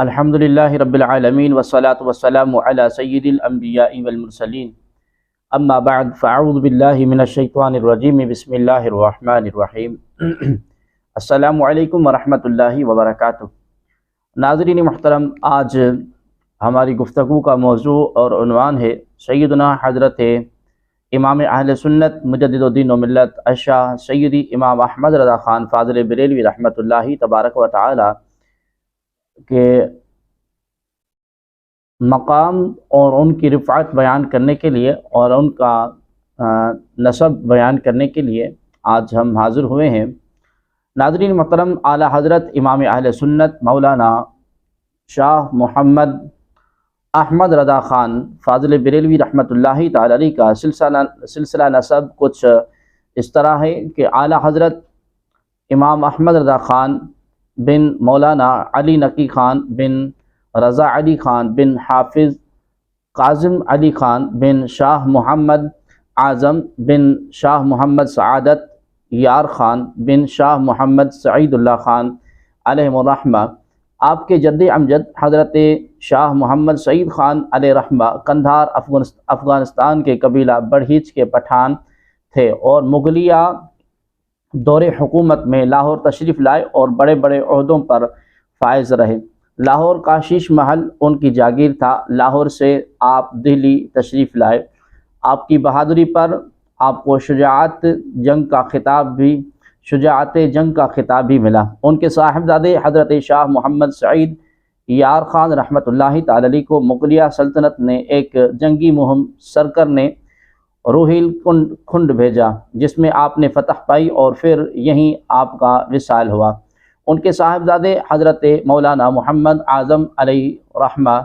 الحمدللہ رب العالمین والصلاة والسلام علی سید الانبیاء والمرسلین اما بعد فاعوذ باللہ من الشیطان الرجیم بسم اللہ الرحمن الرحیم السلام علیکم ورحمۃ اللہ وبرکاتہ۔ ناظرین محترم، آج ہماری گفتگو کا موضوع اور عنوان ہے سیدنا حضرت امام اہل سنت مجدد الدین و ملت الشاہ سیدی امام احمد رضا خان فاضل بریلوی رحمۃ اللہ تبارک و تعالی کے مقام اور ان کی رفعت بیان کرنے کے لیے اور ان کا نسب بیان کرنے کے لیے آج ہم حاضر ہوئے ہیں۔ ناظرین محترم، اعلیٰ حضرت امام اہل سنت مولانا شاہ محمد احمد رضا خان فاضل بریلوی رحمۃ اللہ تعالی علیہ کا سلسلہ نسب کچھ اس طرح ہے کہ اعلیٰ حضرت امام احمد رضا خان بن مولانا علی نقی خان بن رضا علی خان بن حافظ قاسم علی خان بن شاہ محمد اعظم بن شاہ محمد سعادت یار خان بن شاہ محمد سعید اللہ خان علیہ الرحمہ، آپ کے جد امجد حضرت شاہ محمد سعید خان علیہ رحمہ قندھار افغانستان کے قبیلہ بڑھیچ کے پٹھان تھے اور مغلیہ دور حکومت میں لاہور تشریف لائے اور بڑے بڑے عہدوں پر فائز رہے۔ لاہور کا شیش محل ان کی جاگیر تھا۔ لاہور سے آپ دہلی تشریف لائے۔ آپ کی بہادری پر آپ کو شجاعت جنگ کا خطاب بھی ملا۔ ان کے صاحبزادے حضرت شاہ محمد سعید یار خان رحمۃ اللہ تعالی علیہ کو مغلیہ سلطنت نے ایک جنگی مہم سرکر نے روہیل کھنڈ بھیجا، جس میں آپ نے فتح پائی اور پھر یہیں آپ کا وصال ہوا۔ ان کے صاحبزادے حضرت مولانا محمد اعظم علیہ رحمہ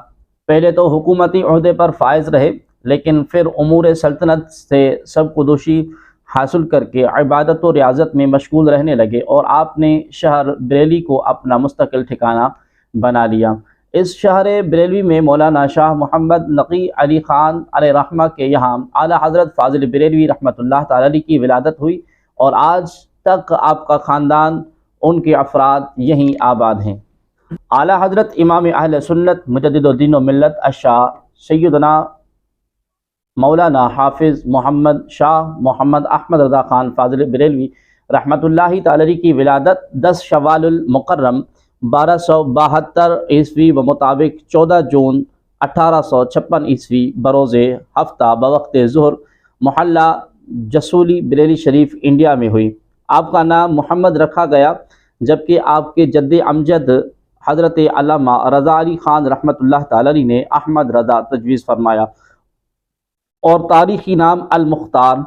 پہلے تو حکومتی عہدے پر فائز رہے، لیکن پھر امور سلطنت سے سب قدوشی حاصل کر کے عبادت و ریاضت میں مشغول رہنے لگے اور آپ نے شہر بریلی کو اپنا مستقل ٹھکانہ بنا لیا۔ اس شہر بریلوی میں مولانا شاہ محمد نقی علی خان علیہ رحمہ کے یہاں اعلیٰ حضرت فاضل بریلوی رحمۃ اللہ تعالی علیہ کی ولادت ہوئی اور آج تک آپ کا خاندان، ان کے افراد یہیں آباد ہیں۔ اعلیٰ حضرت امام اہل سنت مجدد الدین و ملت الشاہ سیدنا مولانا حافظ محمد شاہ محمد احمد رضا خان فاضل بریلوی رحمۃ اللہ تعالی علیہ کی ولادت 10 شوال المکرم 1272 عیسوی و مطابق 14 جون 1856 عیسوی بروز ہفتہ بوقت ظہر محلہ جسولی بریلی شریف انڈیا میں ہوئی۔ آپ کا نام محمد رکھا گیا، جبکہ آپ کے جد امجد حضرت علامہ رضا علی خان رحمۃ اللہ تعالی علیہ نے احمد رضا تجویز فرمایا اور تاریخی نام المختار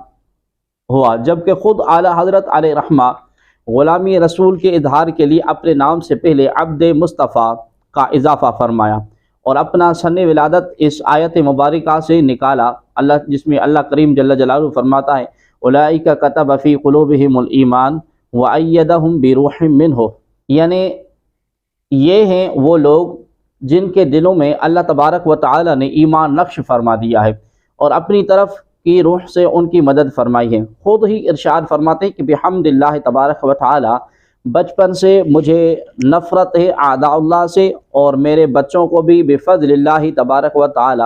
ہوا، جبکہ خود اعلیٰ حضرت علیہ رحمہ غلامی رسول کے اظہار کے لیے اپنے نام سے پہلے عبد مصطفیٰ کا اضافہ فرمایا اور اپنا سن ولادت اس آیت مبارکہ سے نکالا، جس میں اللہ کریم جل جلالہ فرماتا ہے اولئک کتب فی قلوبہم الایمان وایدہم بروح منہ، یعنی یہ ہیں وہ لوگ جن کے دلوں میں اللہ تبارک و تعالی نے ایمان نقش فرما دیا ہے اور اپنی طرف کی روح سے ان کی مدد فرمائی ہے۔ خود ہی ارشاد فرماتے ہیں کہ بحمد اللہ تبارک و تعالی، بچپن سے مجھے نفرت ہے اعداء اللہ سے اور میرے بچوں کو بھی بفضل اللہ تبارک و تعالی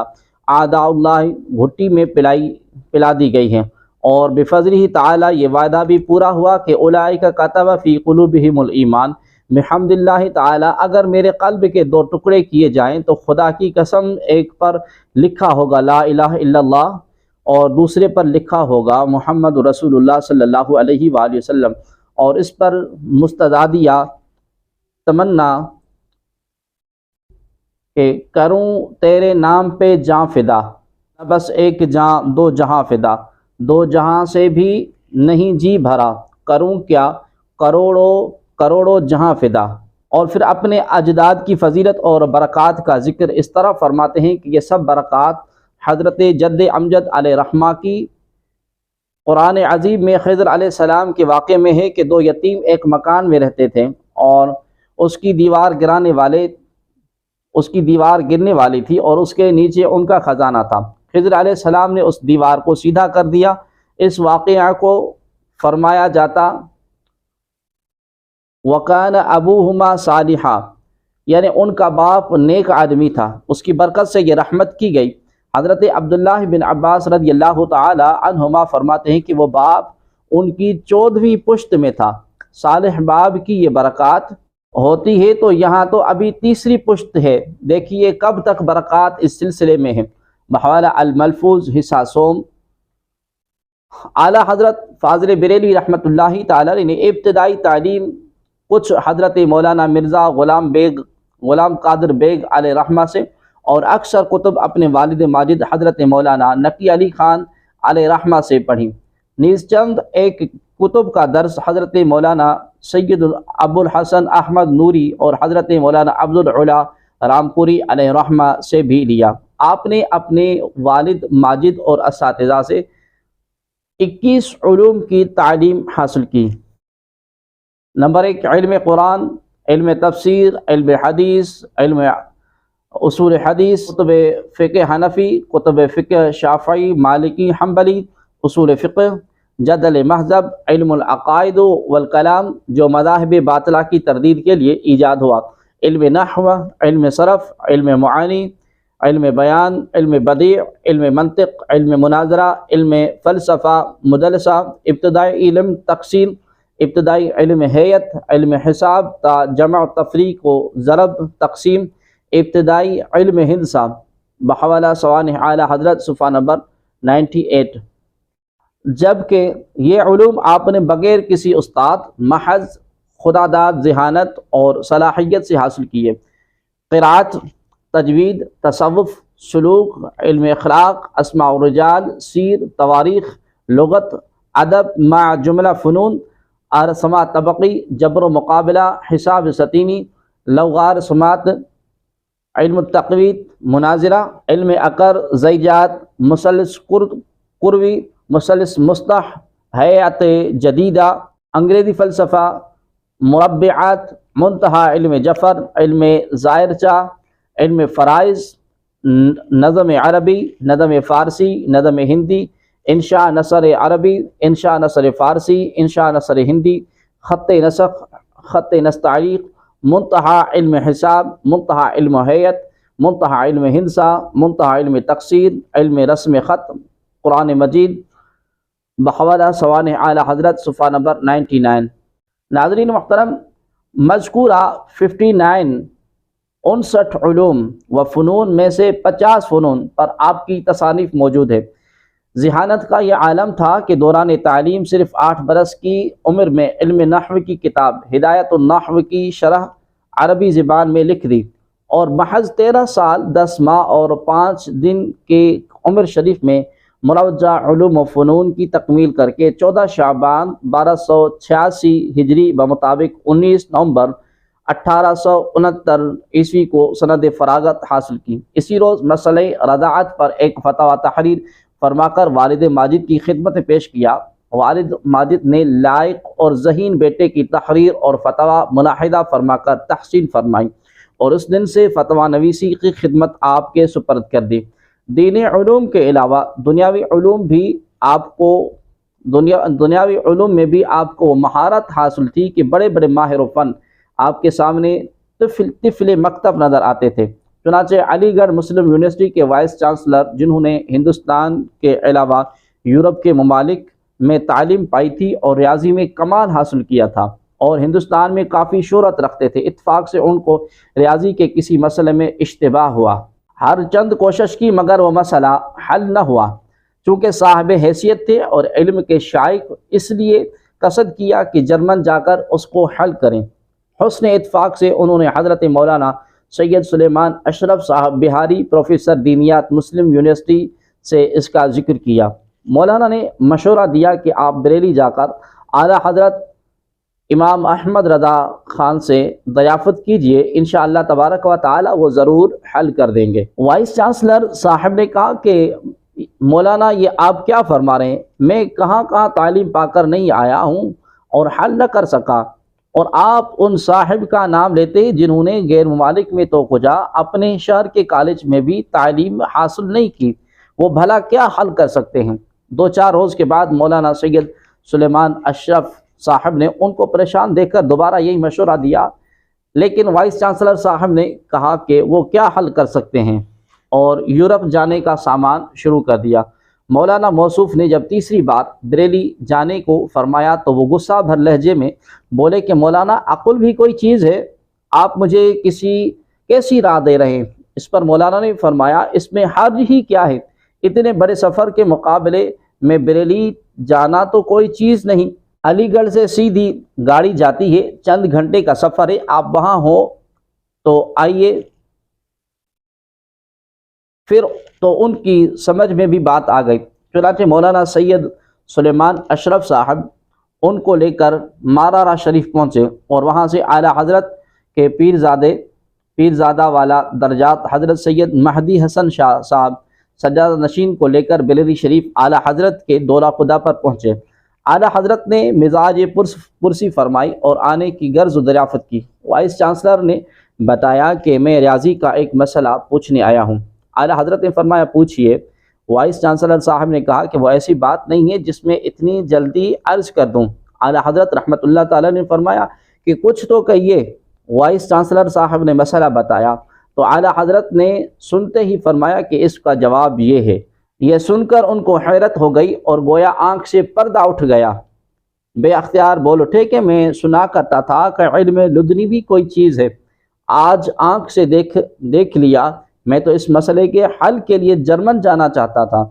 اعداء اللہ گھٹی میں پلا دی گئی ہیں اور بفضلہ تعالی یہ وعدہ بھی پورا ہوا کہ اولئک کتب فی قلوبہم الایمان، بحمد اللہ تعالی اگر میرے قلب کے 2 ٹکڑے کیے جائیں تو خدا کی قسم ایک پر لکھا ہوگا لا الہ الا اللہ اور دوسرے پر لکھا ہوگا محمد رسول اللہ صلی اللہ علیہ وآلہ وسلم، اور اس پر مستدعیہ تمنا کہ کروں تیرے نام پہ جاں فدا، بس ایک جاں 2 جہاں فدا، 2 جہاں سے بھی نہیں جی بھرا، کروں کیا کروڑوں جہاں فدا۔ اور پھر اپنے اجداد کی فضیلت اور برکات کا ذکر اس طرح فرماتے ہیں کہ یہ سب برکات حضرت جد امجد علیہ رحمہ کی قرآن عظیم میں خضر علیہ السلام کے واقعے میں ہے کہ 2 یتیم ایک مکان میں رہتے تھے اور اس کی دیوار گرنے والی تھی اور اس کے نیچے ان کا خزانہ تھا۔ خضر علیہ السلام نے اس دیوار کو سیدھا کر دیا۔ اس واقعہ کو فرمایا جاتا وَكَانَ أَبُوهُمَا صَالِحًا، یعنی ان کا باپ نیک آدمی تھا، اس کی برکت سے یہ رحمت کی گئی۔ حضرت عبداللہ بن عباس رضی اللہ تعالی عنہما فرماتے ہیں کہ وہ باپ ان کی 14ویں پشت میں تھا۔ صالح باپ کی یہ برکات ہوتی ہے تو یہاں تو ابھی تیسری پشت ہے، دیکھیے کب تک برکات اس سلسلے میں ہے۔ بحوالہ الملفوظ حصہ سوم۔ اعلیٰ حضرت فاضل بریلوی رحمۃ اللہ تعالی نے ابتدائی تعلیم کچھ حضرت مولانا مرزا غلام قادر بیگ علیہ رحمہ سے، اور اکثر کتب اپنے والد ماجد حضرت مولانا نقی علی خان علیہ رحمہ سے پڑھی۔ نیز چند ایک کتب کا درس حضرت مولانا سید ابو الحسن احمد نوری اور حضرت مولانا عبد العلا رامپوری علیہ رحمہ سے بھی لیا۔ آپ نے اپنے والد ماجد اور اساتذہ سے 21 علوم کی تعلیم حاصل کی۔ نمبر 1، علم قرآن، علم تفسیر، علم حدیث، علم اصول حدیث، کتب فقہ حنفی، کتب فقہ شافعی مالکی حنبلی، اصول فقہ، جدل مہذب، علم العقائد والکلام جو مذاہب باطلہ کی تردید کے لیے ایجاد ہوا، علم نحو، علم صرف، علم معانی، علم بیان، علم بدیع، علم منطق، علم مناظرہ، علم فلسفہ مدلسہ، ابتدائی علم تقسیم، ابتدائی علم ہیئت، علم حساب تا جمع و تفریق و ضرب تقسیم، ابتدائی علم ہندسہ بحوالہ سوانح اعلیٰ حضرت صفحہ نمبر 98۔ جبکہ یہ علوم آپ نے بغیر کسی استاد، محض خداداد ذہانت اور صلاحیت سے حاصل کیے۔ قرات، تجوید، تصوف، سلوک، علم اخلاق، اسماء الرجال، سیر، تواریخ، لغت، ادب مع جملہ فنون، ارسمہ طبقی، جبر و مقابلہ، حساب سطینی، لوغار سماعت، علم التقویت، مناظرہ، علم عقر، زیجات، مثلث قروی، مثلث مصطح، حیات جدیدہ، انگریزی فلسفہ، مربعات، منتہا علم جفر، علم زائرچہ، علم فرائض، نظم عربی، نظم فارسی، نظم ہندی، انشاء نثر عربی، انشاء نثر فارسی، انشاء نثر ہندی، خط نسخ، خط نستعلیق، منتہا علم حساب، منتہا علم ہیئت، منتہا علم ہندسہ، منتہا علم تقسیر، علم رسم خط، قرآن مجید بحوالہ سوانح اعلیٰ حضرت صفحہ نمبر 99۔ ناظرین محترم، مذکورہ 59 علوم و فنون میں سے 50 فنون پر آپ کی تصانیف موجود ہے۔ ذہانت کا یہ عالم تھا کہ دوران تعلیم صرف 8 برس کی عمر میں علم نحو کی کتاب ہدایت النحو کی شرح عربی زبان میں لکھ دی، اور محض 13 سال 10 ماہ اور 5 دن کے عمر شریف میں مروجہ علوم و فنون کی تکمیل کر کے 14 شعبان 1286 ہجری بمطابق 19 نومبر 1869 عیسوی کو سند فراغت حاصل کی۔ اسی روز مسئلہ رضاعت پر ایک فتویٰ تحریر فرما کر والد ماجد کی خدمت پیش کیا۔ والد ماجد نے لائق اور ذہین بیٹے کی تحریر اور فتویٰ ملاحظہ فرما کر تحسین فرمائی، اور اس دن سے فتویٰ نویسی کی خدمت آپ کے سپرد کر دی۔ دینی علوم کے علاوہ دنیاوی علوم میں بھی آپ کو مہارت حاصل تھی کہ بڑے بڑے ماہر و فن آپ کے سامنے طفل مکتب نظر آتے تھے۔ چنانچہ علی گڑھ مسلم یونیورسٹی کے وائس چانسلر، جنہوں نے ہندوستان کے علاوہ یورپ کے ممالک میں تعلیم پائی تھی اور ریاضی میں کمال حاصل کیا تھا اور ہندوستان میں کافی شہرت رکھتے تھے، اتفاق سے ان کو ریاضی کے کسی مسئلے میں اشتباہ ہوا۔ ہر چند کوشش کی مگر وہ مسئلہ حل نہ ہوا۔ چونکہ صاحب حیثیت تھے اور علم کے شائق، اس لیے قصد کیا کہ جرمن جا کر اس کو حل کریں۔ حسن اتفاق سے انہوں نے حضرت مولانا سید سلیمان اشرف صاحب بہاری، پروفیسر دینیات مسلم یونیورسٹی سے اس کا ذکر کیا۔ مولانا نے مشورہ دیا کہ آپ بریلی جا کر اعلیٰ حضرت امام احمد رضا خان سے دریافت کیجئے، انشاءاللہ تبارک و تعالی وہ ضرور حل کر دیں گے۔ وائس چانسلر صاحب نے کہا کہ مولانا یہ آپ کیا فرما رہے ہیں، میں کہاں تعلیم پا کر نہیں آیا ہوں اور حل نہ کر سکا، اور آپ ان صاحب کا نام لیتے جنہوں نے غیر ممالک میں تو کجا اپنے شہر کے کالج میں بھی تعلیم حاصل نہیں کی، وہ بھلا کیا حل کر سکتے ہیں۔ 2-4 روز کے بعد مولانا سید سلیمان اشرف صاحب نے ان کو پریشان دیکھ کر دوبارہ یہی مشورہ دیا لیکن وائس چانسلر صاحب نے کہا کہ وہ کیا حل کر سکتے ہیں اور یورپ جانے کا سامان شروع کر دیا۔ مولانا موصوف نے جب تیسری بار بریلی جانے کو فرمایا تو وہ غصہ بھر لہجے میں بولے کہ مولانا عقل بھی کوئی چیز ہے، آپ مجھے کیسی راہ دے رہے ہیں؟ اس پر مولانا نے فرمایا اس میں حرج ہی کیا ہے، اتنے بڑے سفر کے مقابلے میں بریلی جانا تو کوئی چیز نہیں، علی گڑھ سے سیدھی گاڑی جاتی ہے، چند گھنٹے کا سفر ہے، آپ وہاں ہو تو آئیے۔ پھر تو ان کی سمجھ میں بھی بات آ گئی، چنانچہ مولانا سید سلیمان اشرف صاحب ان کو لے کر مارارا شریف پہنچے اور وہاں سے اعلیٰ حضرت کے پیرزادہ والا درجات حضرت سید مہدی حسن شاہ صاحب سجادہ نشین کو لے کر بریلی شریف اعلیٰ حضرت کے دورہ خدا پر پہنچے۔ اعلیٰ حضرت نے مزاج پرسی فرمائی اور آنے کی غرض دریافت کی۔ وائس چانسلر نے بتایا کہ میں ریاضی کا ایک مسئلہ پوچھنے آیا ہوں۔ اعلیٰ حضرت نے فرمایا پوچھئے۔ وائس چانسلر صاحب نے کہا کہ وہ ایسی بات نہیں ہے جس میں اتنی جلدی عرض کر دوں۔ اعلیٰ حضرت رحمت اللہ تعالیٰ نے فرمایا کہ کچھ تو کہیے۔ وائس چانسلر صاحب نے مسئلہ بتایا تو اعلیٰ حضرت نے سنتے ہی فرمایا کہ اس کا جواب یہ ہے۔ یہ سن کر ان کو حیرت ہو گئی اور گویا آنکھ سے پردہ اٹھ گیا، بے اختیار بول اٹھے کہ میں سنا کرتا تھا کہ علم لدنی بھی کوئی چیز ہے، آج آنکھ سے دیکھ لیا۔ میں تو اس مسئلے کے حل کے لیے جرمن جانا چاہتا تھا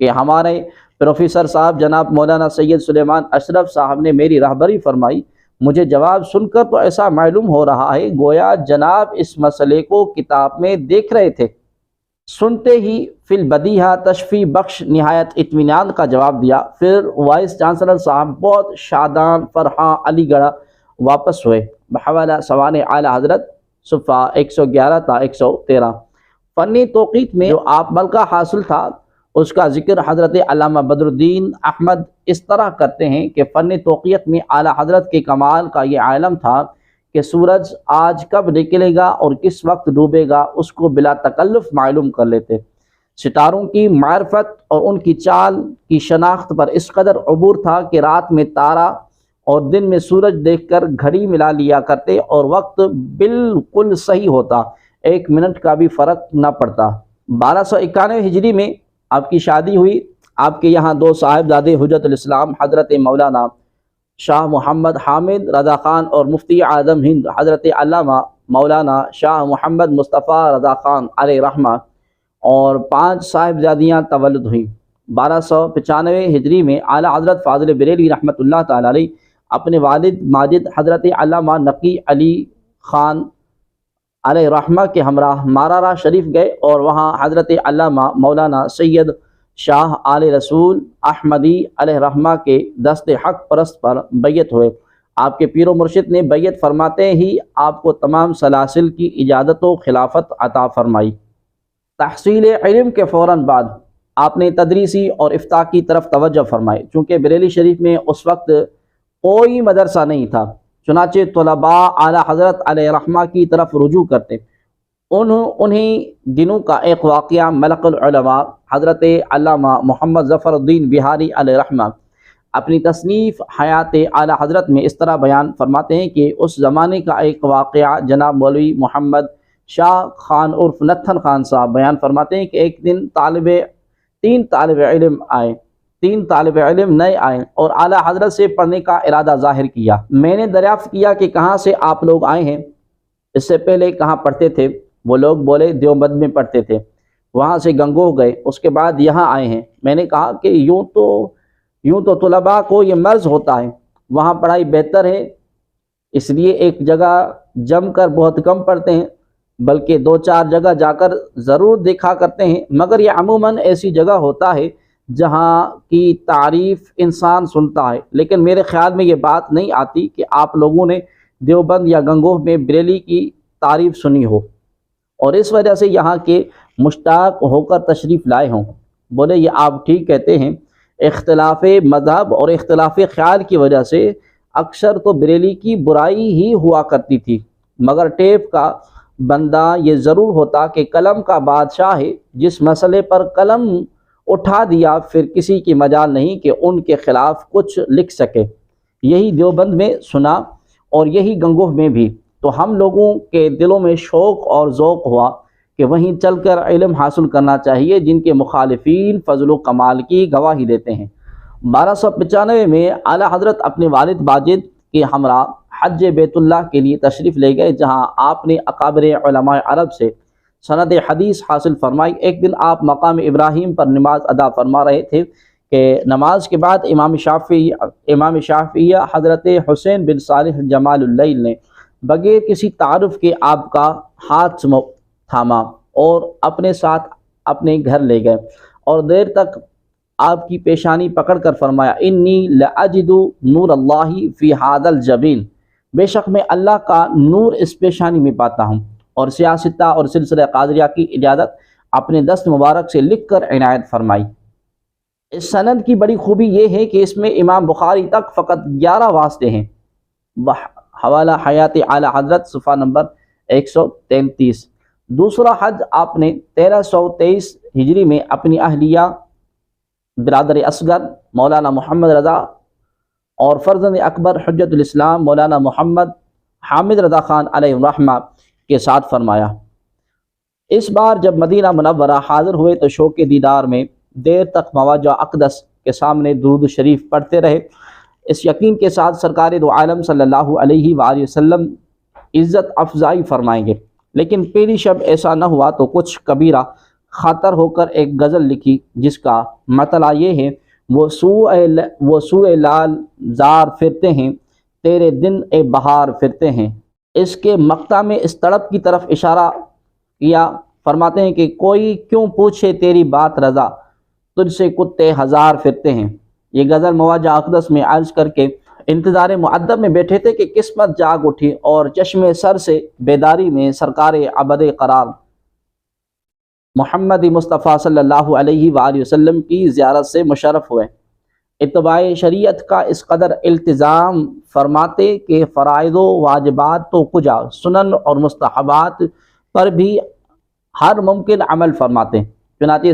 کہ ہمارے پروفیسر صاحب جناب مولانا سید سلیمان اشرف صاحب نے میری رہبری فرمائی۔ مجھے جواب سن کر تو ایسا معلوم ہو رہا ہے گویا جناب اس مسئلے کو کتاب میں دیکھ رہے تھے۔ سنتے ہی فی البدیہہ تشفی بخش نہایت اطمینان کا جواب دیا۔ پھر وائس چانسلر صاحب بہت شادان فرحاں علی گڑھ واپس ہوئے۔ بحوالہ سوانح اعلیٰ حضرت صفحہ 111 تا 113۔ فنی توقیت میں جو آپ ملکہ حاصل تھا اس کا ذکر حضرت علامہ بدر الدین احمد اس طرح کرتے ہیں کہ فن توقیت میں اعلیٰ حضرت کے کمال کا یہ عالم تھا کہ سورج آج کب نکلے گا اور کس وقت ڈوبے گا اس کو بلا تکلف معلوم کر لیتے۔ ستاروں کی معرفت اور ان کی چال کی شناخت پر اس قدر عبور تھا کہ رات میں تارا اور دن میں سورج دیکھ کر گھڑی ملا لیا کرتے اور وقت بالکل صحیح ہوتا، 1 منٹ کا بھی فرق نہ پڑتا۔ 1291 ہجری میں آپ کی شادی ہوئی۔ آپ کے یہاں 2 صاحبزادے حجت الاسلام حضرت مولانا شاہ محمد حامد رضا خان اور مفتی اعظم ہند حضرت علامہ مولانا شاہ محمد مصطفیٰ رضا خان علیہ رحمہ اور 5 صاحبزادیاں تولد ہوئیں۔ 1295 ہجری میں اعلیٰ حضرت فاضل بریلوی رحمۃ اللہ تعالی علیہ اپنے والد ماجد حضرت علامہ نقی علی خان علیہ رحمہ کے ہمراہ مارارا شریف گئے اور وہاں حضرت علامہ مولانا سید شاہ آل رسول احمدی علیہ رحمہ کے دست حق پرست پر بیعت ہوئے۔ آپ کے پیر و مرشد نے بیعت فرماتے ہی آپ کو تمام سلاسل کی اجازت و خلافت عطا فرمائی۔ تحصیل علم کے فوراً بعد آپ نے تدریسی اور افتاء کی طرف توجہ فرمائی۔ چونکہ بریلی شریف میں اس وقت کوئی مدرسہ نہیں تھا، چنانچہ طلباء اعلیٰ حضرت علیہ رحمہ کی طرف رجوع کرتے۔ انہی دنوں کا ایک واقعہ ملک العلماء حضرت علامہ محمد ظفر الدین بہاری علیہ رحمہ اپنی تصنیف حیات اعلیٰ حضرت میں اس طرح بیان فرماتے ہیں کہ اس زمانے کا ایک واقعہ جناب مولوی محمد شاہ خان عرف نتھن خان صاحب بیان فرماتے ہیں کہ ایک دن 3 طالب علم نئے آئے اور اعلیٰ حضرت سے پڑھنے کا ارادہ ظاہر کیا۔ میں نے دریافت کیا کہ کہاں سے آپ لوگ آئے ہیں، اس سے پہلے کہاں پڑھتے تھے؟ وہ لوگ بولے دیوبند میں پڑھتے تھے، وہاں سے گنگوہ گئے، اس کے بعد یہاں آئے ہیں۔ میں نے کہا کہ یوں تو طلباء کو یہ مرض ہوتا ہے، وہاں پڑھائی بہتر ہے اس لیے ایک جگہ جم کر بہت کم پڑھتے ہیں، بلکہ 2-4 جگہ جا کر ضرور دیکھا کرتے ہیں، مگر یہ عموماً ایسی جگہ ہوتا ہے جہاں کی تعریف انسان سنتا ہے، لیکن میرے خیال میں یہ بات نہیں آتی کہ آپ لوگوں نے دیوبند یا گنگوہ میں بریلی کی تعریف سنی ہو اور اس وجہ سے یہاں کے مشتاق ہو کر تشریف لائے ہوں۔ بولے یہ آپ ٹھیک کہتے ہیں، اختلاف مذہب اور اختلاف خیال کی وجہ سے اکثر تو بریلی کی برائی ہی ہوا کرتی تھی، مگر ٹیپ کا بندہ یہ ضرور ہوتا کہ قلم کا بادشاہ ہے، جس مسئلے پر قلم اٹھا دیا پھر کسی کی مجال نہیں کہ ان کے خلاف کچھ لکھ سکے۔ یہی دیوبند میں سنا اور یہی گنگوہ میں بھی، تو ہم لوگوں کے دلوں میں شوق اور ذوق ہوا کہ وہیں چل کر علم حاصل کرنا چاہیے جن کے مخالفین فضل و کمال کی گواہی دیتے ہیں۔ 1295 میں اعلیٰ حضرت اپنے والد ماجد کے ہمراہ حج بیت اللہ کے لیے تشریف لے گئے، جہاں آپ نے اکابر علماء عرب سے سند حدیث حاصل فرمائی۔ ایک دن آپ مقام ابراہیم پر نماز ادا فرما رہے تھے کہ نماز کے بعد امام شافعیہ حضرت حسین بن صالح جمال اللیل نے بغیر کسی تعارف کے آپ کا ہاتھ تھاما اور اپنے ساتھ اپنے گھر لے گئے، اور دیر تک آپ کی پیشانی پکڑ کر فرمایا، انی لاجد نور اللہ فی ھذا الجبین، بے شک میں اللہ کا نور اس پیشانی میں پاتا ہوں، اور سیاستہ اور سلسلہ قادریہ کی اجازت اپنے دست مبارک سے لکھ کر عنایت فرمائی۔ اس سند کی بڑی خوبی یہ ہے کہ اس میں امام بخاری تک فقط 11 واسطے ہیں۔ حوالہ حیات اعلیٰ حضرت صفحہ نمبر 133۔ دوسرا حج آپ نے 1323 ہجری میں اپنی اہلیہ برادر اصغر مولانا محمد رضا اور فرزند اکبر حجت الاسلام مولانا محمد حامد رضا خان علیہ الرحمہ کے ساتھ فرمایا۔ اس بار جب مدینہ منورہ حاضر ہوئے تو شوق دیدار میں دیر تک مواجہ اقدس کے سامنے درود شریف پڑھتے رہے، اس یقین کے ساتھ سرکار دو عالم صلی اللہ علیہ وآلہ وسلم عزت افزائی فرمائیں گے۔ لیکن پہلی شب ایسا نہ ہوا تو کچھ کبیرہ خاطر ہو کر ایک غزل لکھی جس کا مطلع یہ ہے، وہ سوئے لال زار پھرتے ہیں، تیرے دن اے بہار پھرتے ہیں۔ اس کے مقطع میں اس تڑپ کی طرف اشارہ کیا، فرماتے ہیں کہ کوئی کیوں پوچھے تیری بات رضا، تجھ سے کتے ہزار پھرتے ہیں۔ یہ غزل مواجہ اقدس میں عرض کر کے انتظار مؤدب میں بیٹھے تھے کہ قسمت جاگ اٹھی اور چشم سر سے بیداری میں سرکار ابد قرار محمد مصطفیٰ صلی اللہ علیہ وآلہ وسلم کی زیارت سے مشرف ہوئے۔ اتباع شریعت کا اس قدر التزام فرماتے کہ فرائض و واجبات تو کجا، سنن اور مستحبات پر بھی ہر ممکن عمل فرماتے۔ چنانچہ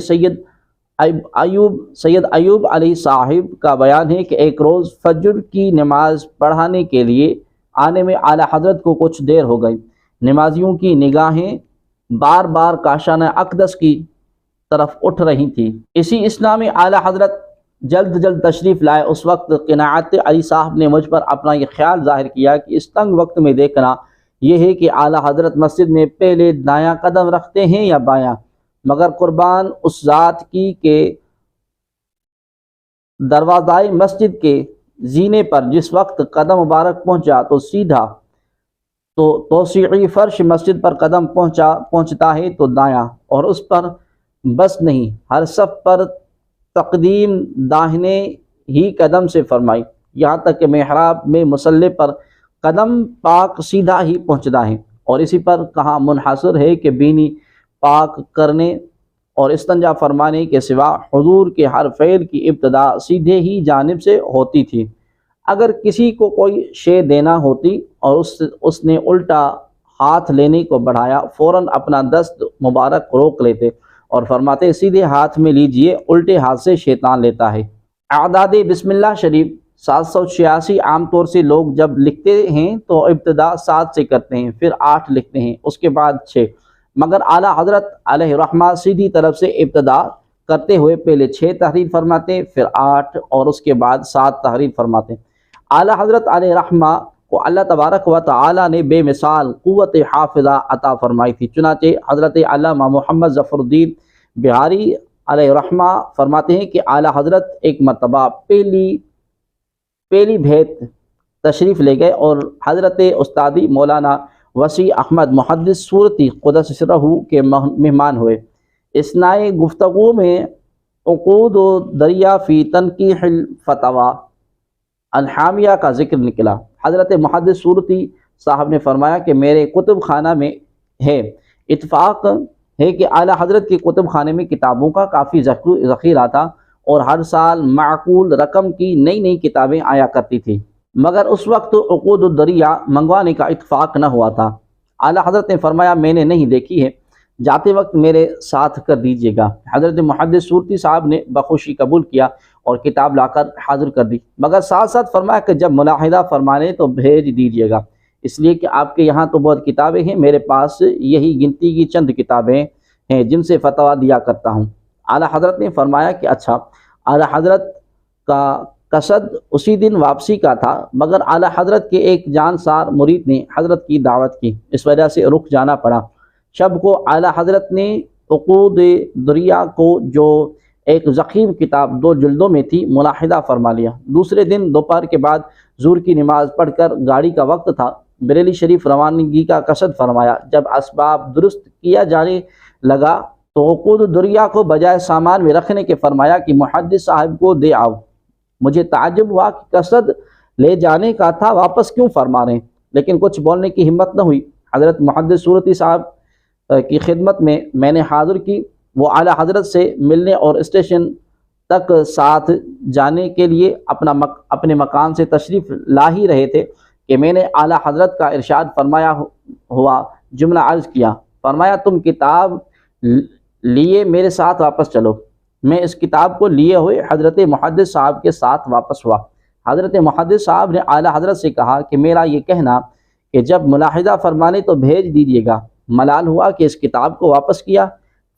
سید ایوب علیہ صاحب کا بیان ہے کہ ایک روز فجر کی نماز پڑھانے کے لیے آنے میں اعلیٰ حضرت کو کچھ دیر ہو گئی۔ نمازیوں کی نگاہیں بار بار کاشانہ اقدس کی طرف اٹھ رہی تھیں۔ اسی اثنا میں اعلیٰ حضرت جلد تشریف لائے۔ اس وقت قناعت علی صاحب نے مجھ پر اپنا یہ خیال ظاہر کیا کہ اس تنگ وقت میں دیکھنا یہ ہے کہ اعلیٰ حضرت مسجد میں پہلے دایاں قدم رکھتے ہیں یا بایاں، مگر قربان اس ذات کی کہ دروازۂ مسجد کے زینے پر جس وقت قدم مبارک پہنچا تو سیدھا، تو توسیعی فرش مسجد پر قدم پہنچتا ہے تو دایاں، اور اس پر بس نہیں، ہر صف پر تقدیم داہنے ہی قدم سے فرمائی، یہاں تک کہ محراب میں مصلی پر قدم پاک سیدھا ہی پہنچتا ہے، اور اسی پر کہاں منحصر ہے کہ بینی پاک کرنے اور استنجا فرمانے کے سوا حضور کے ہر فعل کی ابتدا سیدھے ہی جانب سے ہوتی تھی۔ اگر کسی کو کوئی شے دینا ہوتی اور اس نے الٹا ہاتھ لینے کو بڑھایا، فوراً اپنا دست مبارک روک لیتے اور فرماتے سیدھے ہاتھ میں لیجئے، الٹے ہاتھ سے شیطان لیتا ہے۔ اعداد بسم اللہ شریف 786 عام طور سے لوگ جب لکھتے ہیں تو ابتدا 7 سے کرتے ہیں، پھر 8 لکھتے ہیں، اس کے بعد 6، مگر اعلیٰ حضرت علیہ رحمہ سیدھی طرف سے ابتدا کرتے ہوئے پہلے 6 تحریر فرماتے، پھر 8 اور اس کے بعد 7 تحریر فرماتے۔ اعلیٰ حضرت علیہ رحمہ کو اللہ تبارک و تعالی نے بے مثال قوت حافظہ عطا فرمائی تھی۔ چنانچہ حضرت علامہ محمد ظفر الدین بہاری علیہ رحمہ فرماتے ہیں کہ اعلیٰ حضرت ایک مرتبہ پہلی بھیت تشریف لے گئے اور حضرت استادی مولانا وسیع احمد محدث صورتی قدس سرہ کے مہمان ہوئے۔ اثنائے گفتگو میں عقود و دریا فی تنقیح الفتاوی الحامیہ کا ذکر نکلا۔ حضرت محدث صورتی صاحب نے فرمایا کہ میرے کتب خانہ میں ہے، اتفاق ہے کہ اعلیٰ حضرت کے کتب خانے میں کتابوں کا کافی ذخیرہ تھا اور ہر سال معقول رقم کی نئی کتابیں آیا کرتی تھی، مگر اس وقت عقود الدریہ منگوانے کا اتفاق نہ ہوا تھا۔ اعلیٰ حضرت نے فرمایا میں نے نہیں دیکھی ہے، جاتے وقت میرے ساتھ کر دیجیے گا۔ حضرت محدث صورتی صاحب نے بخوشی قبول کیا اور کتاب لا کر حاضر کر دی، مگر ساتھ فرمایا کہ جب ملاحظہ فرمانے تو بھیج دیجیے گا۔ اس لیے کہ آپ کے یہاں تو بہت کتابیں ہیں، میرے پاس یہی گنتی کی چند کتابیں ہیں جن سے فتویٰ دیا کرتا ہوں۔ اعلیٰ حضرت نے فرمایا کہ اچھا۔ اعلیٰ حضرت کا قصد اسی دن واپسی کا تھا، مگر اعلیٰ حضرت کے ایک جانسار مرید نے حضرت کی دعوت کی، اس وجہ سے رک جانا پڑا۔ شب کو اعلیٰ حضرت نے عقود دریا کو، جو ایک ضخیم کتاب 2 جلدوں میں تھی، ملاحظہ فرما لیا۔ دوسرے دن دوپہر کے بعد ظہر کی نماز پڑھ کر گاڑی کا وقت تھا، بریلی شریف روانگی کا قصد فرمایا۔ جب اسباب درست کیا جانے لگا تو عقود دریا کو بجائے سامان میں رکھنے کے فرمایا کہ محدث صاحب کو دے آؤ۔ مجھے تعجب ہوا کہ قصد لے جانے کا تھا، واپس کیوں فرما رہے ہیں، لیکن کچھ بولنے کی ہمت نہ ہوئی۔ حضرت محدث صورتی صاحب کی خدمت میں نے حاضر کی۔ وہ اعلیٰ حضرت سے ملنے اور اسٹیشن تک ساتھ جانے کے لیے اپنے مکان سے تشریف لا ہی رہے تھے کہ میں نے اعلیٰ حضرت کا ارشاد فرمایا ہوا جملہ عرض کیا۔ فرمایا تم کتاب لیے میرے ساتھ واپس چلو۔ میں اس کتاب کو لیے ہوئے حضرت محدث صاحب کے ساتھ واپس ہوا۔ حضرت محدث صاحب نے اعلیٰ حضرت سے کہا کہ میرا یہ کہنا کہ جب ملاحظہ فرمانے تو بھیج دیجیے گا، ملال ہوا کہ اس کتاب کو واپس کیا۔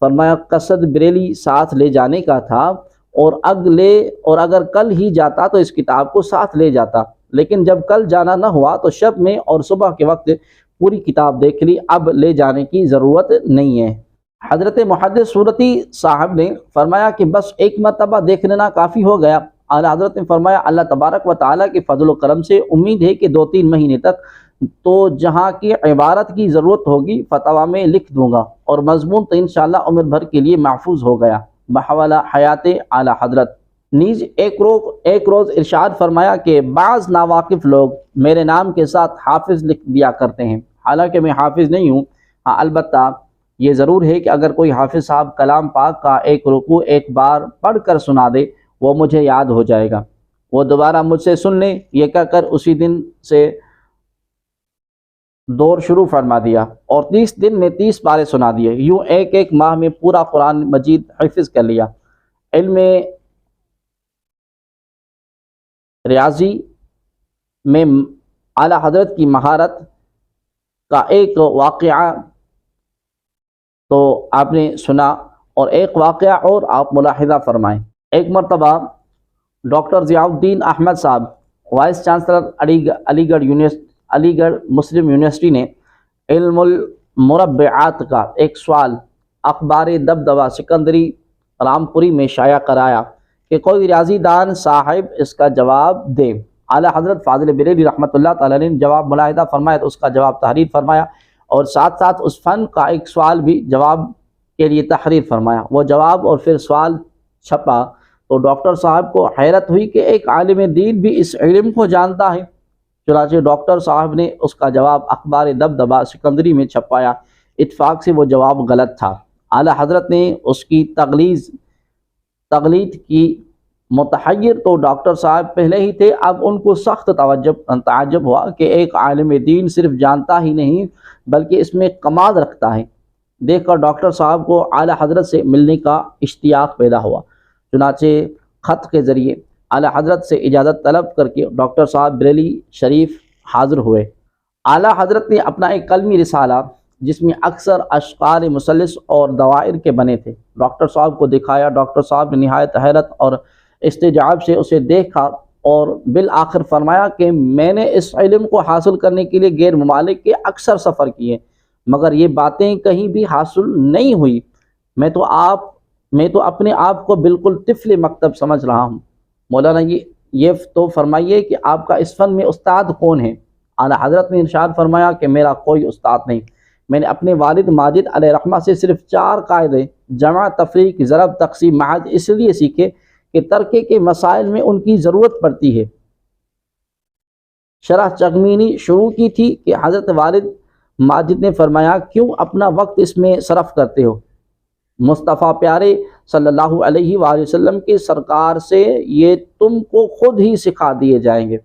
فرمایا قصد بریلی ساتھ لے جانے کا تھا، اور اگر کل ہی جاتا تو اس کتاب کو ساتھ لے جاتا، لیکن جب کل جانا نہ ہوا تو شب میں اور صبح کے وقت پوری کتاب دیکھ لی، اب لے جانے کی ضرورت نہیں ہے۔ حضرت محدث صورتی صاحب نے فرمایا کہ بس ایک مرتبہ دیکھ لینا کافی ہو گیا۔ اعلیٰ حضرت نے فرمایا اللہ تبارک و تعالیٰ کے فضل و کرم سے امید ہے کہ 2-3 مہینے تک تو جہاں کی عبارت کی ضرورت ہوگی فتویٰ میں لکھ دوں گا، اور مضمون تو انشاءاللہ عمر بھر کے لیے محفوظ ہو گیا۔ بحوالہ حیات اعلیٰ حضرت نیز ایک روز ارشاد فرمایا کہ بعض ناواقف لوگ میرے نام کے ساتھ حافظ لکھ دیا کرتے ہیں، حالانکہ میں حافظ نہیں ہوں۔ ہاں البتہ یہ ضرور ہے کہ اگر کوئی حافظ صاحب کلام پاک کا ایک رکوع ایک بار پڑھ کر سنا دے وہ مجھے یاد ہو جائے گا، وہ دوبارہ مجھ سے سن لیں۔ یہ کہہ کر اسی دن سے دور شروع فرما دیا اور 30 دن میں 30 پارے سنا دیے۔ یوں ایک ماہ میں پورا قرآن مجید حفظ کر لیا۔ علم ریاضی میں اعلیٰ حضرت کی مہارت کا ایک واقعہ تو آپ نے سنا، اور ایک واقعہ اور آپ ملاحظہ فرمائیں۔ ایک مرتبہ ڈاکٹر ضیاء الدین احمد صاحب وائس چانسلر علی گڑھ مسلم یونیورسٹی نے علم المربعات کا ایک سوال اخبار دبدبہ سکندری رامپوری میں شائع کرایا کہ کوئی ریاضی دان صاحب اس کا جواب دے۔ اعلیٰ حضرت فاضل بریلوی رحمۃ اللہ تعالیٰ نے جواب ملاحظہ فرمایا تو اس کا جواب تحریر فرمایا، اور ساتھ ساتھ اس فن کا ایک سوال بھی جواب کے لیے تحریر فرمایا۔ وہ جواب اور پھر سوال چھپا تو ڈاکٹر صاحب کو حیرت ہوئی کہ ایک عالم دین بھی اس علم کو جانتا ہے۔ چنانچہ ڈاکٹر صاحب نے اس کا جواب اخبار دبدبہ سکندری میں چھپایا۔ اتفاق سے وہ جواب غلط تھا۔ اعلیٰ حضرت نے اس کی تغلیط کی۔ متحیر تو ڈاکٹر صاحب پہلے ہی تھے، اب ان کو سخت تعجب ہوا کہ ایک عالم دین صرف جانتا ہی نہیں بلکہ اس میں کمال رکھتا ہے۔ دیکھ کر ڈاکٹر صاحب کو اعلیٰ حضرت سے ملنے کا اشتیاق پیدا ہوا۔ چنانچہ خط کے ذریعے اعلیٰ حضرت سے اجازت طلب کر کے ڈاکٹر صاحب بریلی شریف حاضر ہوئے۔ اعلیٰ حضرت نے اپنا ایک کلمی رسالہ جس میں اکثر اشعار مثلث اور دوائر کے بنے تھے ڈاکٹر صاحب کو دکھایا۔ ڈاکٹر صاحب نے نہایت حیرت اور استعجاب سے اسے دیکھا اور بالآخر فرمایا کہ میں نے اس علم کو حاصل کرنے کے لیے غیر ممالک کے اکثر سفر کیے، مگر یہ باتیں کہیں بھی حاصل نہیں ہوئی۔ میں تو اپنے آپ کو بالکل طفل مکتب سمجھ رہا ہوں۔ مولانا یہ تو فرمائیے کہ آپ کا اس فن میں استاد کون ہے؟ اعلیٰ حضرت نے ارشاد فرمایا کہ میرا کوئی استاد نہیں، میں نے اپنے والد ماجد علیہ رحمہ سے صرف 4 قاعدے جمع، تفریق، ضرب، تقسیم محض اس لیے سیکھے کہ ترکے کے مسائل میں ان کی ضرورت پڑتی ہے۔ شرح چغمینی شروع کی تھی کہ حضرت والد ماجد نے فرمایا کیوں اپنا وقت اس میں صرف کرتے ہو؟ مصطفیٰ پیارے صلی اللہ علیہ وآلہ وسلم کے سرکار سے یہ تم کو خود ہی سکھا دیے جائیں گے۔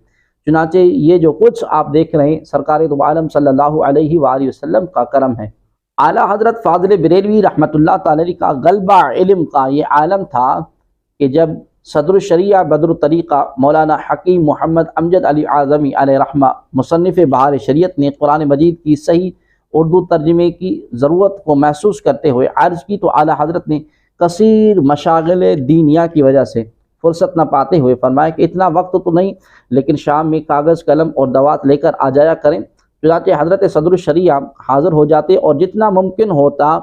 چنانچہ یہ جو کچھ آپ دیکھ رہے ہیں سرکار دو عالم صلی اللہ علیہ وآلہ وسلم کا کرم ہے۔ اعلیٰ حضرت فاضل بریلوی رحمۃ اللہ تعالی کا غلبہ علم کا یہ عالم تھا کہ جب صدر الشریعہ بدر الطریقہ مولانا حکیم محمد امجد علی اعظمی علیہ رحمہ مصنف بہار شریعت نے قرآن مجید کی صحیح اردو ترجمے کی ضرورت کو محسوس کرتے ہوئے عرض کی تو اعلیٰ حضرت نے کثیر مشاغل دینیہ کی وجہ سے فرصت نہ پاتے ہوئے فرمایا کہ اتنا وقت تو نہیں، لیکن شام میں کاغذ قلم اور دوات لے کر آ جایا کریں۔ چنانچہ حضرت صدر الشریعہ حاضر ہو جاتے اور جتنا ممکن ہوتا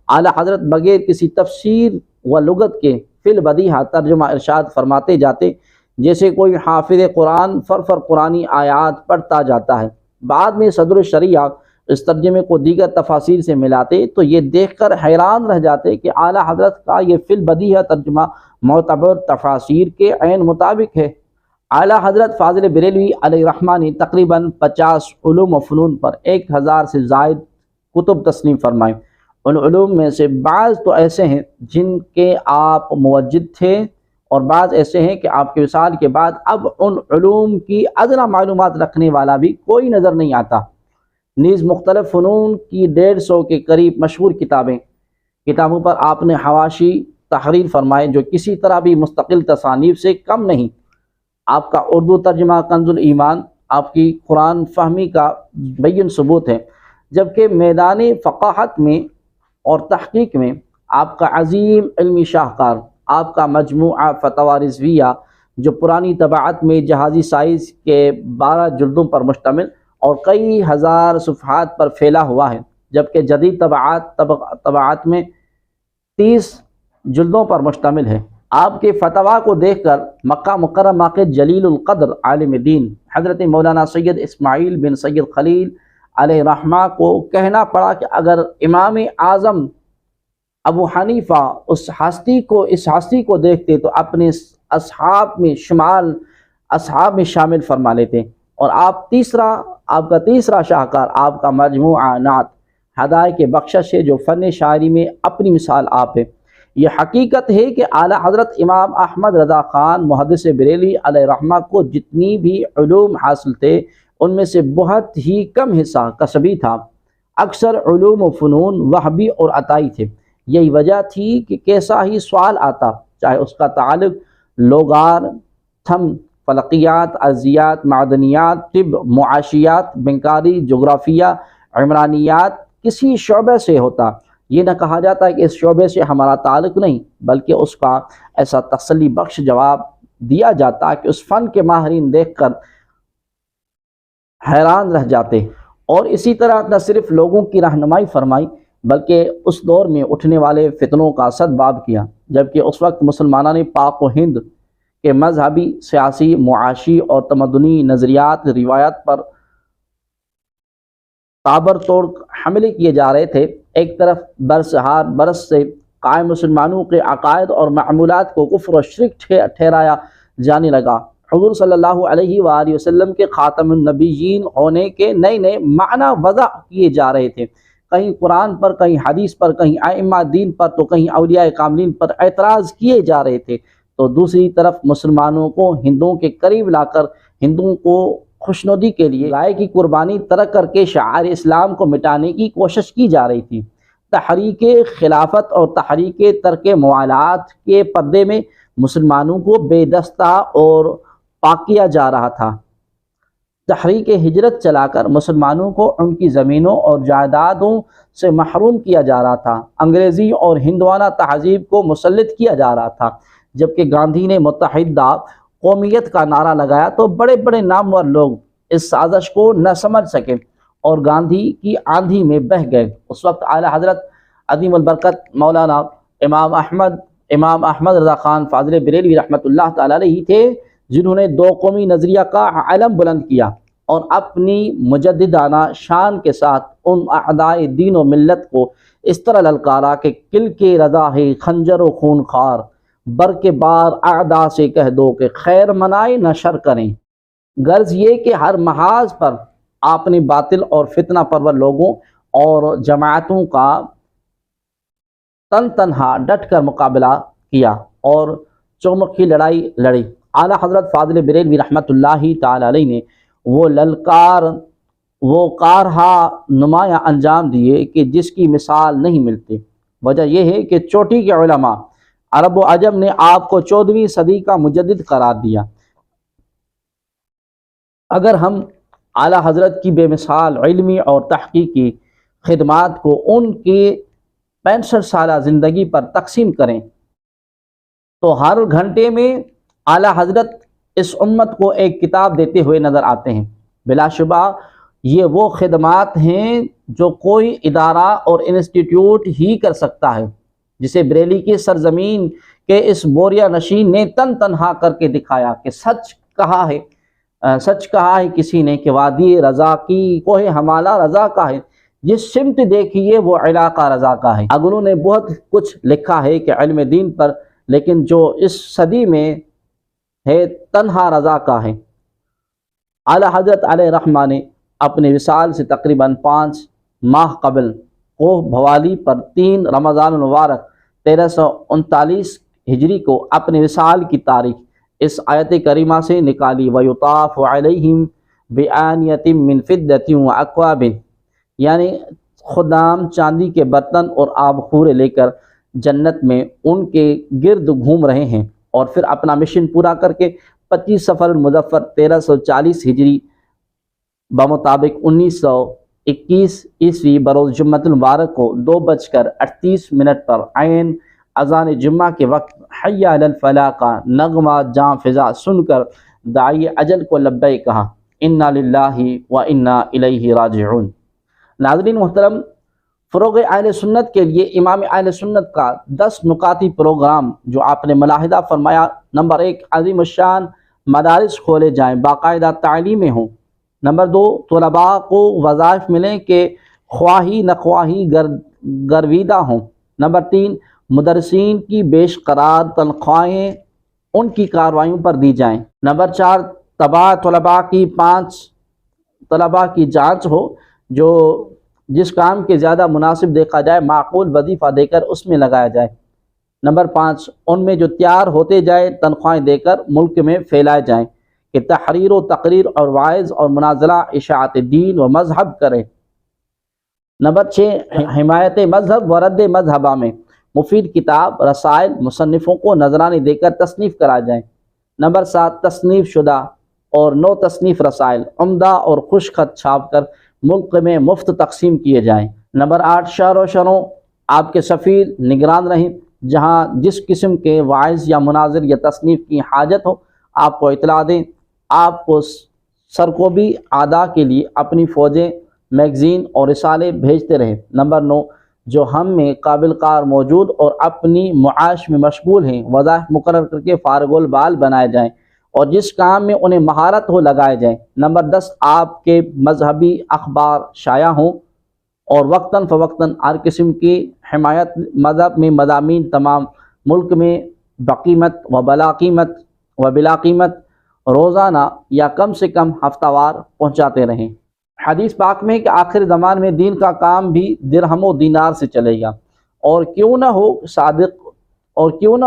اعلیٰ حضرت بغیر کسی تفسیر و لغت کے فی البدیہہ ترجمہ ارشاد فرماتے جاتے، جیسے کوئی حافظ قرآن فرفر قرآنی آیات پڑھتا جاتا ہے۔ بعد میں صدر الشریعہ اس ترجمے کو دیگر تفاسیر سے ملاتے تو یہ دیکھ کر حیران رہ جاتے کہ اعلیٰ حضرت کا یہ فی البدیہہ ترجمہ معتبر تفاسیر کے عین مطابق ہے۔ اعلیٰ حضرت فاضل بریلوی علیہ رحمہ نے تقریباً 50 علوم و فنون پر 1000 سے زائد کتب تسلیم فرمائے۔ ان علوم میں سے بعض تو ایسے ہیں جن کے آپ موجد تھے، اور بعض ایسے ہیں کہ آپ کے وصال کے بعد اب ان علوم کی ادنیٰ معلومات رکھنے والا بھی کوئی نظر نہیں آتا۔ نیز مختلف فنون کی 150 کے قریب مشہور کتابوں پر آپ نے حواشی تحریر فرمائے جو کسی طرح بھی مستقل تصانیف سے کم نہیں۔ آپ کا اردو ترجمہ کنز الایمان آپ کی قرآن فہمی کا بین ثبوت ہے، جبکہ میدان فقاہت میں اور تحقیق میں آپ کا عظیم علمی شاہکار آپ کا مجموعہ فتاوی رضویہ جو پرانی طباعت میں جہازی سائز کے 12 جلدوں پر مشتمل اور کئی ہزار صفحات پر پھیلا ہوا ہے، جبکہ جدید طباعت میں 30 جلدوں پر مشتمل ہے۔ آپ کے فتوا کو دیکھ کر مکہ مکرمہ کے جلیل القدر عالم دین حضرت مولانا سید اسماعیل بن سید خلیل علیہ رحمہ کو کہنا پڑا کہ اگر امام اعظم ابو حنیفہ اس ہستی کو دیکھتے تو اپنے اصحاب میں شامل فرما لیتے، اور آپ کا تیسرا شاہکار آپ کا مجموعہ نعت ہدایت کے بخشش ہے جو فن شاعری میں اپنی مثال آپ ہے۔ یہ حقیقت ہے کہ اعلیٰ حضرت امام احمد رضا خان محدث بریلوی علیہ رحمہ کو جتنی بھی علوم حاصل تھے ان میں سے بہت ہی کم حصہ کسبی تھا، اکثر علوم و فنون وہبی اور عطائی تھے۔ یہی وجہ تھی کہ کیسا ہی سوال آتا، چاہے اس کا تعلق لوگار، تھم، فلکیات، ارضیات، معدنیات، طب، معاشیات، بنکاری، جغرافیہ، عمرانیات کسی شعبے سے ہوتا، یہ نہ کہا جاتا کہ اس شعبے سے ہمارا تعلق نہیں، بلکہ اس کا ایسا تسلی بخش جواب دیا جاتا کہ اس فن کے ماہرین دیکھ کر حیران رہ جاتے۔ اور اسی طرح نہ صرف لوگوں کی رہنمائی فرمائی بلکہ اس دور میں اٹھنے والے فتنوں کا سدباب کیا، جبکہ اس وقت مسلمانوں نے پاک و ہند کے مذہبی، سیاسی، معاشی اور تمدنی نظریات روایات پر تابر توڑ حملے کیے جا رہے تھے۔ ایک طرف برس سے قائم مسلمانوں کے عقائد اور معمولات کو کفر و شرک ٹھہرایا جانے لگا۔ حضور صلی اللہ علیہ وآلہ وسلم کے خاتم النبیین ہونے کے نئے معنی وضع کیے جا رہے تھے، کہیں قرآن پر، کہیں حدیث پر، کہیں ائمہ دین پر، تو کہیں اولیاء کاملین پر اعتراض کیے جا رہے تھے، تو دوسری طرف مسلمانوں کو ہندوؤں کے قریب لا کر ہندوؤں کو خوشنودی کے لیے گائے کی قربانی ترک کر کے شعائر اسلام کو مٹانے کی کوشش کی جا رہی تھی۔ تحریک خلافت اور تحریک ترک موالات کے پردے میں مسلمانوں کو بے دستہ اور پاک کیا جا رہا تھا۔ تحریک ہجرت چلا کر مسلمانوں کو ان کی زمینوں اور جائیدادوں سے محروم کیا جا رہا تھا، انگریزی اور ہندوانہ تہذیب کو مسلط کیا جا رہا تھا۔ جبکہ گاندھی نے متحدہ قومیت کا نعرہ لگایا تو بڑے بڑے نامور لوگ اس سازش کو نہ سمجھ سکے اور گاندھی کی آندھی میں بہہ گئے۔ اس وقت اعلیٰ حضرت عظیم البرکت مولانا امام احمد رضا خان فاضل بریلوی رحمۃ اللہ تعالی علیہ تھے، جنہوں نے دو قومی نظریہ کا علم بلند کیا اور اپنی مجددانہ شان کے ساتھ ان اعدائے دین و ملت کو اس طرح للکارا کہ کل کے رضا ہے خنجر و خون خار، بر کے بار اعداء سے کہہ دو کہ خیر منائے نہ شر کریں۔ غرض یہ کہ ہر محاذ پر آپ نے باطل اور فتنہ پرور لوگوں اور جماعتوں کا تنہا ڈٹ کر مقابلہ کیا اور چومکھی لڑائی لڑی۔ اعلیٰ حضرت فاضل بریلوی رحمۃ اللہ تعالی علیہ نے وہ کارہا نمایاں انجام دیے کہ جس کی مثال نہیں ملتی۔ وجہ یہ ہے کہ چوٹی کے علماء عرب و عجم نے آپ کو 14ویں صدی کا مجدد قرار دیا۔ اگر ہم اعلیٰ حضرت کی بے مثال علمی اور تحقیقی خدمات کو ان کی 65 سالہ زندگی پر تقسیم کریں تو ہر گھنٹے میں اعلیٰ حضرت اس امت کو ایک کتاب دیتے ہوئے نظر آتے ہیں۔ بلا شبہ یہ وہ خدمات ہیں جو کوئی ادارہ اور انسٹیٹیوٹ ہی کر سکتا ہے، جسے بریلی کی سرزمین کے اس بوریا نشین نے تن تنہا کر کے دکھایا کہ سچ کہا ہے کسی نے کہ وادی رضا کی کوہ ہمالہ رضا کا ہے، جس سمت دیکھیے وہ علاقہ رضا کا ہے۔ اگلوں نے بہت کچھ لکھا ہے کہ علم دین پر، لیکن جو اس صدی میں ہے تنہا رضا کا ہے۔ اعلیٰ حضرت علیہ رحمہ نے اپنے وصال سے تقریباً 5 ماہ قبل کوہ بھوالی پر 3 رمضان المبارک 1339 ہجری کو اپنے وصال کی تاریخ اس آیت کریمہ سے نکالی، وَيُطَافُ عَلَيْهِمْ بِآنِيَةٍ مِّن فِضَّةٍ وَأَكْوَابٍ، یعنی خدام چاندی کے برتن اور آب خورے لے کر جنت میں ان کے گرد گھوم رہے ہیں۔ اور پھر اپنا مشن پورا کر کے 25 صفر المظفر 1340 ہجری بمطابق 1921 عیسوی بروز جمعۃ المبارک کو 2:38 پر عین اذان جمعہ کے وقت حی علی الفلاح کا نغمہ جاں فضا سن کر داعی اجل کو لبیک کہا، انا للہ و انا الیہ راجعون۔ ناظرین محترم، فروغ اہل سنت کے لیے امام اہل سنت کا 10 نکاتی پروگرام جو آپ نے ملاحظہ فرمایا، نمبر 1 عظیم الشان مدارس کھولے جائیں، باقاعدہ تعلیمیں ہوں۔ نمبر 2 طلباء کو وظائف ملیں کہ خواہی نخواہی گرویدہ ہوں۔ نمبر 3 مدرسین کی بیش قرار تنخواہیں ان کی کارروائیوں پر دی جائیں۔ نمبر 4 تباہ طلباء کی 5 طلباء کی جانچ ہو، جو جس کام کے زیادہ مناسب دیکھا جائے معقول وظیفہ دے کر اس میں لگایا جائے۔ نمبر 5 ان میں جو تیار ہوتے جائے تنخواہیں دے کر ملک میں پھیلائے جائیں کہ تحریر و تقریر اور وعظ اور مناظرہ اشاعت دین و مذہب کریں۔ نمبر 6 حمایت مذہب و رد مذہبہ میں مفید کتاب رسائل مصنفوں کو نذرانے دے کر تصنیف کرا جائیں۔ نمبر 7 تصنیف شدہ اور نو تصنیف رسائل عمدہ اور خوش خط چھاپ کر ملک میں مفت تقسیم کیے جائیں۔ نمبر 8 شہر و شہروں آپ کے سفیر نگران رہیں، جہاں جس قسم کے واعظ یا مناظر یا تصنیف کی حاجت ہو آپ کو اطلاع دیں۔ آپ کو سرکوبی اعداء کے لیے اپنی فوجیں میگزین اور رسالے بھیجتے رہیں۔ نمبر 9 جو ہم میں قابل کار موجود اور اپنی معاش میں مشغول ہیں وظائف مقرر کر کے فارغ البال بنائے جائیں اور جس کام میں انہیں مہارت ہو لگائے جائیں۔ نمبر 10 آپ کے مذہبی اخبار شائع ہوں اور وقتاً فوقتاً ہر قسم کی حمایت مذہب میں مضامین تمام ملک میں بقیمت و بلا قیمت روزانہ یا کم سے کم ہفتہ وار پہنچاتے رہیں۔ حدیث پاک میں کہ آخر زمان میں دین کا کام بھی درہم و دینار سے چلے گا، اور کیوں نہ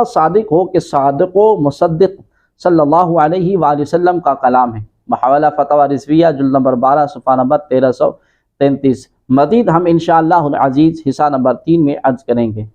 صادق ہو کہ صادق و مصدق صلی اللہ علیہ وآلہ وسلم کا کلام ہے۔ محاولہ فتاوی رضویہ جلد نمبر 12 صفحہ نمبر 1333۔ مزید ہم انشاءاللہ العزیز حصہ نمبر 3 میں عرض کریں گے۔